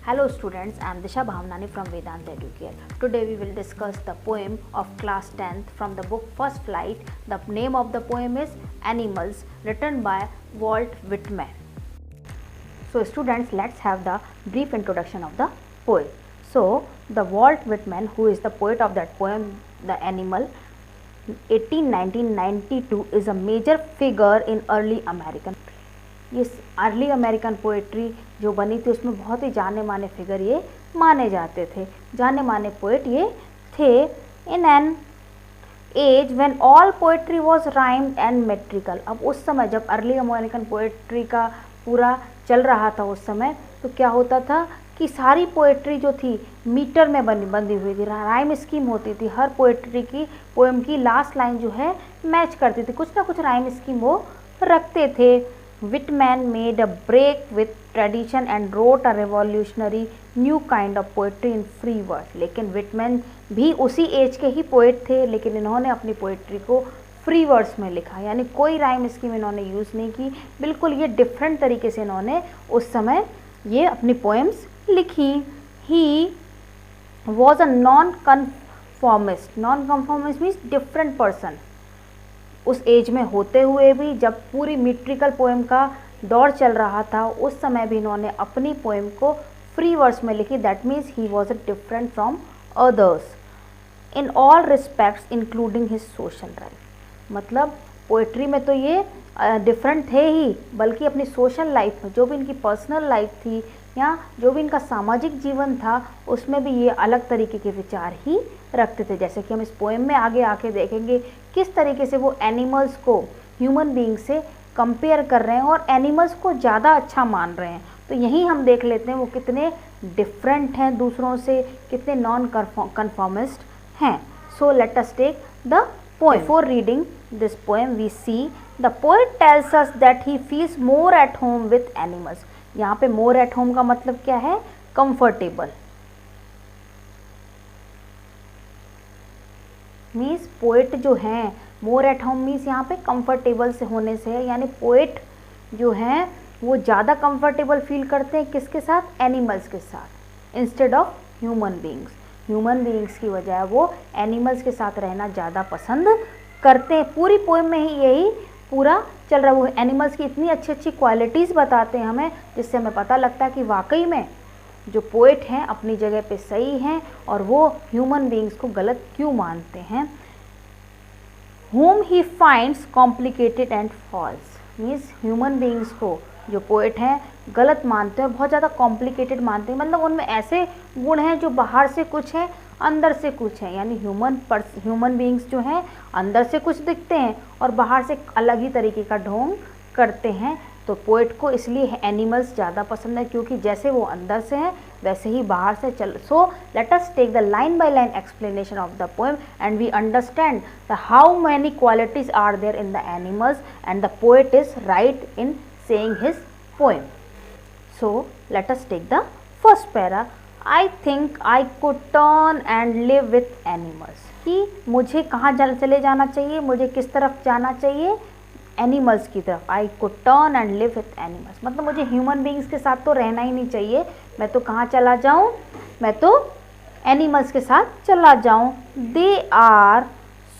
Hello students, I am Disha Bhavnani from Vedanta Educare. Today we will discuss the poem of class 10th from the book First Flight. The name of the poem is Animals, written by Walt Whitman. So students, let's have the brief introduction of the poem. So the Walt Whitman, who is the poet of that poem, The Animal, 1992, is a major figure in early American. ये early American poetry जो बनी थी उसमें बहुत ही जाने माने figure ये माने जाते थे, जाने माने पोएट ये थे। In an age when all poetry was rhymed and metrical. अब उस समय जब अर्ली अमेरिकन पोएट्री का पूरा चल रहा था उस समय, तो क्या होता था कि सारी पोएट्री जो थी मीटर में बंधी हुई थी, राइम स्कीम होती थी। हर पोएट्री की पोएम की लास्ट लाइन जो है मैच करती थी, कुछ ना कुछ राइम स्कीम वो रखते थे। Whitman made a break with tradition and wrote a revolutionary new kind of poetry in free verse। लेकिन विटमैन भी उसी एज के ही पोएट थे, लेकिन इन्होंने अपनी पोएट्री को फ्री वर्स में लिखा, यानी कोई राइम स्कीम इन्होंने यूज़ नहीं की, बिल्कुल ये डिफरेंट तरीके से इन्होंने उस समय ये अपनी पोएम्स लिखी। He was a non conformist means different person. उस एज में होते हुए भी, जब पूरी मीट्रिकल पोएम का दौर चल रहा था, उस समय भी इन्होंने अपनी पोएम को फ्री वर्स में लिखी। That means he was a different from others in all respects including his social life. मतलब पोएट्री में तो ये डिफरेंट थे ही, बल्कि अपनी सोशल लाइफ में जो भी इनकी पर्सनल लाइफ थी या जो भी इनका सामाजिक जीवन था, उसमें भी ये अलग तरीके के विचार ही रखते थे। जैसे कि हम इस पोएम में आगे आके देखेंगे किस तरीके से वो एनिमल्स को ह्यूमन बीइंग से कंपेयर कर रहे हैं और एनिमल्स को ज़्यादा अच्छा मान रहे हैं। तो यहीं हम देख लेते हैं वो कितने डिफरेंट हैं दूसरों से, कितने नॉन कन्फॉर्मिस्ट हैं। So let us take the poem. Before reading this poem we see the poet tells us that he feels more at home with animals. यहाँ पे मोर एट होम का मतलब क्या है? कंफर्टेबल। मीन्स पोएट जो हैं मोर at home means यहाँ पे कंफर्टेबल से होने से है, यानी पोएट जो हैं वो ज़्यादा कंफर्टेबल फील करते हैं किसके साथ? एनिमल्स के साथ, instead of human beings. Human beings की बजाय वो एनिमल्स के साथ रहना ज़्यादा पसंद करते हैं। पूरी पोएम में ही यही पूरा चल रहा है। वो एनिमल्स की इतनी अच्छी अच्छी क्वालिटीज़ बताते हैं हमें, जिससे हमें पता लगता है कि वाकई में जो पोएट हैं अपनी जगह पे सही हैं और वो ह्यूमन बीइंग्स को गलत क्यों मानते हैं। whom he finds complicated and false means human beings को जो पोएट हैं गलत मानते हैं, बहुत ज़्यादा कॉम्प्लिकेटेड मानते हैं। मतलब उनमें ऐसे गुण हैं जो बाहर से कुछ हैं अंदर से कुछ है, यानी ह्यूमन बीइंग्स जो हैं अंदर से कुछ दिखते हैं और बाहर से अलग ही तरीके का ढोंग करते हैं। तो पोएट को इसलिए एनिमल्स ज़्यादा पसंद है, क्योंकि जैसे वो अंदर से हैं वैसे ही बाहर से चल। So let us take the line by line explanation of the poem and we understand the how many qualities are there in the animals and the poet is right in saying his poem. So let us take the first para. I think I could turn and live with animals. कि मुझे कहाँ चले जाना चाहिए, मुझे किस तरफ जाना चाहिए? एनिमल्स की तरफ। आई could turn and live with animals, मतलब मुझे ह्यूमन बीइंग्स के साथ तो रहना ही नहीं चाहिए। मैं तो कहाँ चला जाऊँ? मैं तो एनिमल्स के साथ चला जाऊँ। They are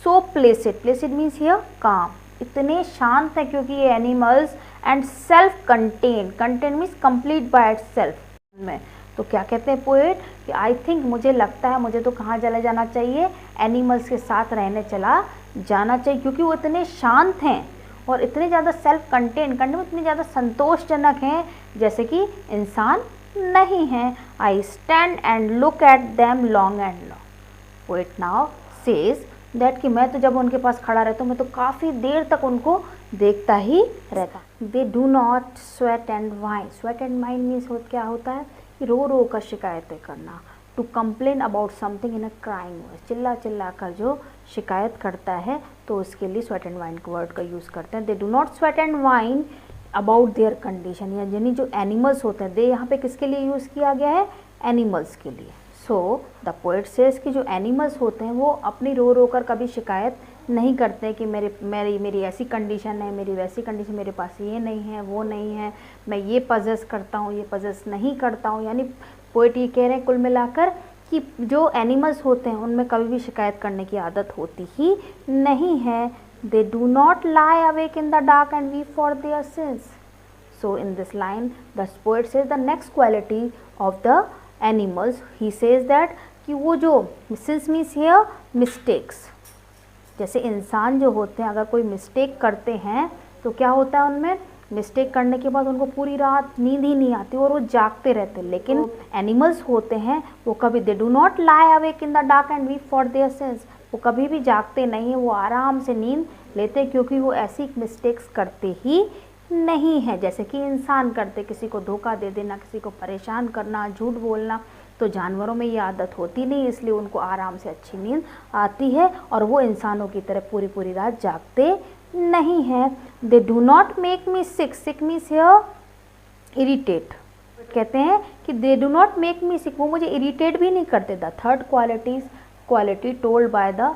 so placid. Placid means here calm. इतने शांत हैं क्योंकि ये animals, and self contain. Contain means complete by itself में। तो क्या कहते हैं पोएट कि आई थिंक, मुझे लगता है, मुझे तो कहाँ चले जाना चाहिए? एनिमल्स के साथ रहने चला जाना चाहिए, क्योंकि वो इतने शांत हैं और इतने ज़्यादा सेल्फ कंटेन में इतने ज़्यादा संतोषजनक हैं जैसे कि इंसान नहीं हैं। I stand and look at them long and long. Poet now says that कि मैं तो जब उनके पास खड़ा रहता हूँ मैं तो काफ़ी देर तक उनको देखता ही रहता। They do not sweat and whine. Sweat and whine means क्या होता है? रो रो कर शिकायतें करना। To complain about something in a crying voice. चिल्ला कर जो शिकायत करता है तो उसके लिए स्वेट एंड वाइन वर्ड का यूज़ करते हैं। They do not sweat and whine about their condition, यानी जो एनिमल्स होते हैं, दे यहाँ पे किसके लिए यूज़ किया गया है? एनिमल्स के लिए। सो द पोएट सेज कि जो एनिमल्स होते हैं वो अपनी रो कर कभी शिकायत नहीं करते कि मेरी ऐसी कंडीशन है, मेरी वैसी कंडीशन, मेरे पास ये नहीं है, वो नहीं है, मैं ये पजेस करता हूँ, ये पजेस नहीं करता हूँ। यानी पोएट ये कह रहे हैं कुल मिलाकर कि जो एनिमल्स होते हैं उनमें कभी भी शिकायत करने की आदत होती ही नहीं है। दे do not lie awake in the dark and weep for their since. So in this line the poet says the next quality of the animals, he says that कि वो जो since means here mistakes, जैसे इंसान जो होते हैं अगर कोई मिस्टेक करते हैं तो क्या होता है, उनमें मिस्टेक करने के बाद उनको पूरी रात नींद ही नहीं आती और वो जागते रहते हैं। लेकिन एनिमल्स होते हैं वो कभी दे do not lie awake in the dark and weep for their since, वो कभी भी जागते नहीं हैं, वो आराम से नींद लेते हैं क्योंकि वो ऐसी मिस्टेक्स करते ही नहीं है जैसे कि इंसान करते, किसी को धोखा दे देना, किसी को परेशान करना, झूठ बोलना। तो जानवरों में ये आदत होती नहीं, इसलिए उनको आराम से अच्छी नींद आती है और वो इंसानों की तरह पूरी पूरी रात जागते नहीं हैं। They do not make me sick, sick means here irritate, कहते हैं कि they do not make me sick, वो मुझे इरिटेट भी नहीं करते। The third quality told by the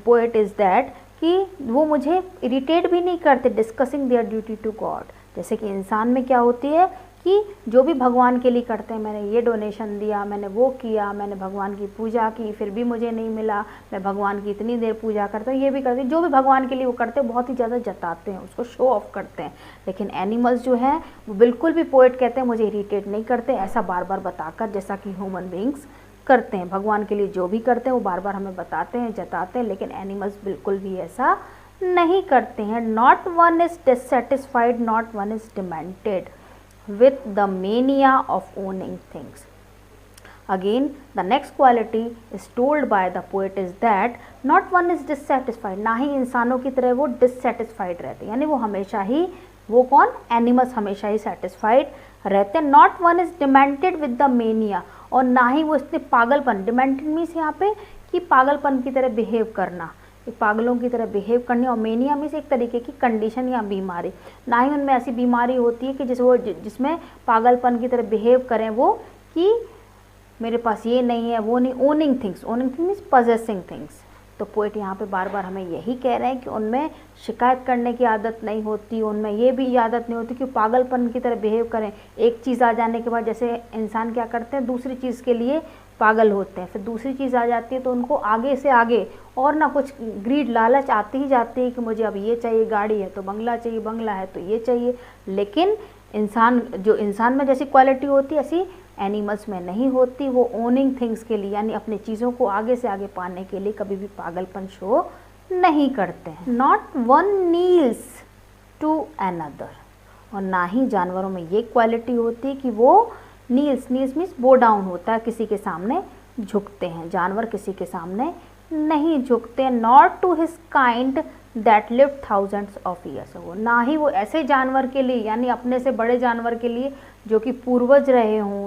poet is that कि वो मुझे इरिटेट भी नहीं करते। Discussing their duty to God, जैसे कि इंसान में क्या होती है कि जो भी भगवान के लिए करते हैं, मैंने ये डोनेशन दिया, मैंने वो किया, मैंने भगवान की पूजा की फिर भी मुझे नहीं मिला, मैं भगवान की इतनी देर पूजा करता हूँ, ये भी करते हैं, जो भी भगवान के लिए वो करते हैं बहुत ही ज़्यादा जताते हैं, उसको शो ऑफ करते हैं। लेकिन एनिमल्स जो हैं वो बिल्कुल भी, पोएट कहते हैं मुझे इरिटेट नहीं करते, ऐसा बार बार बताकर, जैसा कि ह्यूमन बींग्स करते हैं। भगवान के लिए जो भी करते हैं वो बार बार हमें बताते हैं, जताते हैं, लेकिन एनिमल्स बिल्कुल भी ऐसा नहीं करते हैं। Not one is dissatisfied, not one is demented with the mania of owning things. Again the next quality is told by the poet is that not one is dissatisfied, ना ही इंसानों की तरह वो डिससेटिस्फाइड रहते, यानी वो हमेशा ही, वो कौन, एनिमल्स हमेशा ही सेटिस्फाइड रहते हैं। Not one is demented with the mania, और ना ही वो इतने पागलपन, डिमेंटेड मीन्स यहाँ पे कि पागलपन की तरह बिहेव करना, एक पागलों की तरह बिहेव करनी, और मेनिया मीन्स एक तरीके की कंडीशन या बीमारी, ना ही उनमें ऐसी बीमारी होती है कि जिसमें पागलपन की तरह बिहेव करें वो, कि मेरे पास ये नहीं है वो नहीं। Owning things means possessing things. तो पोएट यहाँ पे बार बार हमें यही कह रहे हैं कि उनमें शिकायत करने की आदत नहीं होती, उनमें ये भी आदत नहीं होती कि पागलपन की तरह बिहेव करें। एक चीज़ आ जाने के बाद जैसे इंसान क्या करते हैं, दूसरी चीज़ के लिए पागल होते हैं, फिर दूसरी चीज़ आ जाती है तो उनको आगे से आगे और ना कुछ ग्रीड, लालच आती ही जाती है कि मुझे अब ये चाहिए, गाड़ी है तो बंगला चाहिए, बंगला है तो ये चाहिए। लेकिन इंसान में जैसी क्वालिटी होती है ऐसी एनिमल्स में नहीं होती। वो ओनिंग थिंग्स के लिए, यानी अपनी चीज़ों को आगे से आगे पाने के लिए कभी भी पागलपन शो नहीं करते हैं। Not one kneels to another, और ना ही जानवरों में ये क्वालिटी होती है कि वो नील्स मीन्स बो डाउन होता है, किसी के सामने झुकते हैं। जानवर किसी के सामने नहीं झुकते। Not to his kind that live thousands of years ago, ना ही वो ऐसे जानवर के लिए, यानी अपने से बड़े जानवर के लिए जो कि पूर्वज रहे हों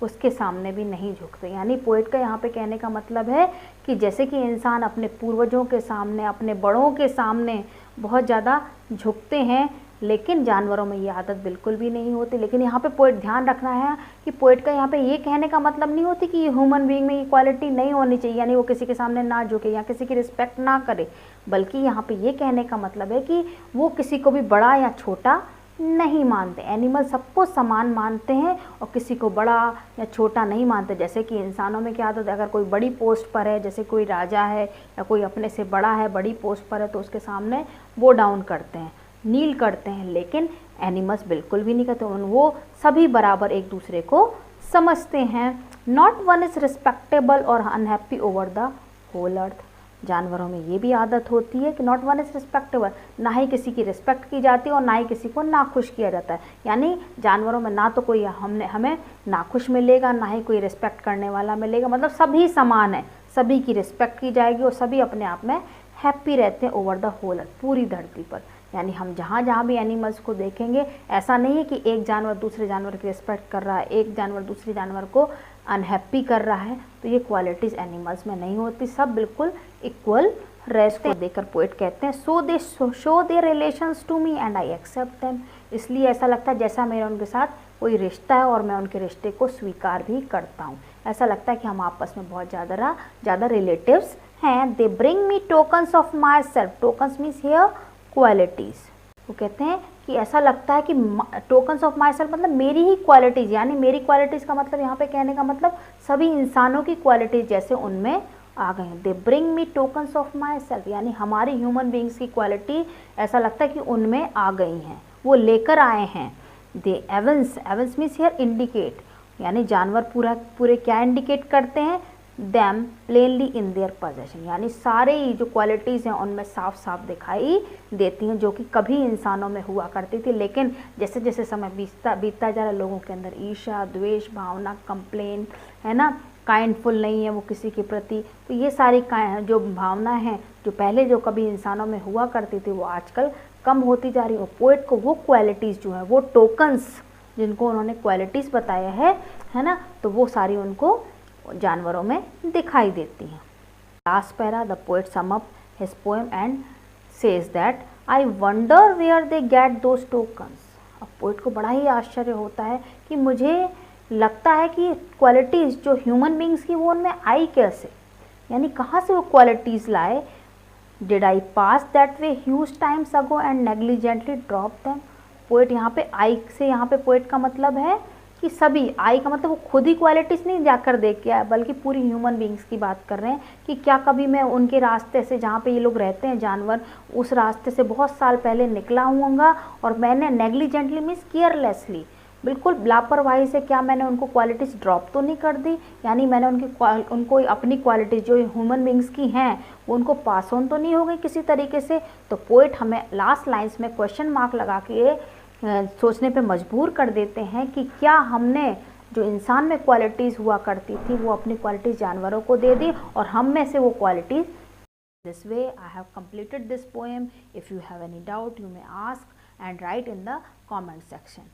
उसके सामने भी नहीं झुकते। यानी पोएट का यहाँ पे कहने का मतलब है कि जैसे कि इंसान अपने पूर्वजों के सामने, अपने बड़ों के सामने बहुत ज़्यादा झुकते हैं, लेकिन जानवरों में ये आदत बिल्कुल भी नहीं होती। लेकिन यहाँ पे पोएट ध्यान रखना है कि पोएट का यहाँ पे ये कहने का मतलब नहीं होती कि ह्यूमन बीइंग में ये क्वालिटी नहीं होनी चाहिए, यानी वो किसी के सामने ना झुके या किसी की रिस्पेक्ट ना करे, बल्कि यहाँ पे ये कहने का मतलब है कि वो किसी को भी बड़ा या छोटा नहीं मानते। एनिमल सबको समान मानते हैं और किसी को बड़ा या छोटा नहीं मानते। जैसे कि इंसानों में क्या आदत है, अगर कोई बड़ी पोस्ट पर है, जैसे कोई राजा है या कोई अपने से बड़ा है, बड़ी पोस्ट पर है, तो उसके सामने वो डाउन करते हैं, नील करते हैं। लेकिन एनिमल्स बिल्कुल भी नहीं करते, वो सभी बराबर एक दूसरे को समझते हैं। नॉट वन इज़ रिस्पेक्टेबल और unhappy over the whole earth, जानवरों में ये भी आदत होती है कि नॉट वन इज़ रिस्पेक्टेबल, ना ही किसी की रिस्पेक्ट की जाती है और ना ही किसी को नाखुश किया जाता है। यानी जानवरों में ना तो कोई हमें नाखुश मिलेगा, ना ही कोई रिस्पेक्ट करने वाला मिलेगा, मतलब सभी समान है, सभी की रिस्पेक्ट की जाएगी और सभी अपने आप में हैप्पी रहते हैं ओवर द होल अर्थ, पूरी धरती पर। यानी हम जहाँ जहाँ भी एनिमल्स को देखेंगे, ऐसा नहीं है कि एक जानवर दूसरे जानवर की रिस्पेक्ट कर रहा है, एक जानवर दूसरे जानवर को अनहैप्पी कर रहा है, तो ये क्वालिटीज़ एनिमल्स में नहीं होती, सब बिल्कुल इक्वल रहते हैं। देखकर पोएट कहते हैं so they show their relations to me and I accept them, इसलिए ऐसा लगता है जैसा मेरा उनके साथ कोई रिश्ता है और मैं उनके रिश्ते को स्वीकार भी करता हूँ। ऐसा लगता है कि हम आपस में बहुत ज़्यादा रिलेटिव्स हैं। They bring me tokens of my self, tokens means here qualities, वो कहते हैं कि ऐसा लगता है कि टोकन्स ऑफ माई सेल्फ मतलब मेरी ही क्वालिटीज़, यानी मेरी क्वालिटीज़ का मतलब यहाँ पे कहने का मतलब सभी इंसानों की क्वालिटीज़ जैसे उनमें आ गए हैं। They bring me tokens of my self, यानी हमारी ह्यूमन बींग्स की क्वालिटी ऐसा लगता है कि उनमें आ गई हैं, वो लेकर आए हैं। They evince, evince means here indicate, यानी जानवर पूरे क्या इंडिकेट करते हैं, them plainly in their possession, यानी सारे ही जो क्वालिटीज़ हैं उनमें साफ साफ दिखाई देती हैं, जो कि कभी इंसानों में हुआ करती थी, लेकिन जैसे जैसे समय बीतता जा रहा है लोगों के अंदर ईर्ष्या, द्वेष भावना, कंप्लेन, है ना, काइंडफुल नहीं है वो किसी के प्रति, तो ये सारी जो भावना है जो पहले जो कभी इंसानों में हुआ करती थी वो आजकल कम होती जा रही है। पोएट को वो क्वालिटीज़ जो है, वो टोकन्स जिनको उन्होंने क्वालिटीज़ बताया है ना, तो वो सारी उनको जानवरों में दिखाई देती हैं। Last para, the poet sum up his poem and says that I wonder where they get those tokens. अब पोएट को बड़ा ही आश्चर्य होता है कि मुझे लगता है कि क्वालिटीज़ जो ह्यूमन बींग्स की वो उनमें आई कैसे, यानी कहाँ से वो क्वालिटीज़ लाए। Did I pass that way huge times ago and negligently drop them. Poet यहाँ पे आई से, यहाँ पे पोएट का मतलब है कि सभी, आई का मतलब वो खुद ही क्वालिटीज़ नहीं जाकर देख के आया, बल्कि पूरी ह्यूमन बींग्स की बात कर रहे हैं कि क्या कभी मैं उनके रास्ते से, जहाँ पे ये लोग रहते हैं जानवर, उस रास्ते से बहुत साल पहले निकला हूँगा और मैंने नेग्लिजेंटली मीन्स केयरलेसली, बिल्कुल लापरवाही से, क्या मैंने उनको क्वालिटीज़ ड्रॉप तो नहीं कर दी, यानी मैंने उनको अपनी क्वालिटीज़ जो ह्यूमन बींग्स की हैं वो उनको पास ऑन तो नहीं हो गई किसी तरीके से। तो पोएट हमें लास्ट लाइन्स में क्वेश्चन मार्क लगा के सोचने पे मजबूर कर देते हैं कि क्या हमने जो इंसान में क्वालिटीज़ हुआ करती थी वो अपनी क्वालिटीज़ जानवरों को दे दी और हम में से वो qualities. This way I have completed this poem. If you have any doubt you may ask and write in the comment section.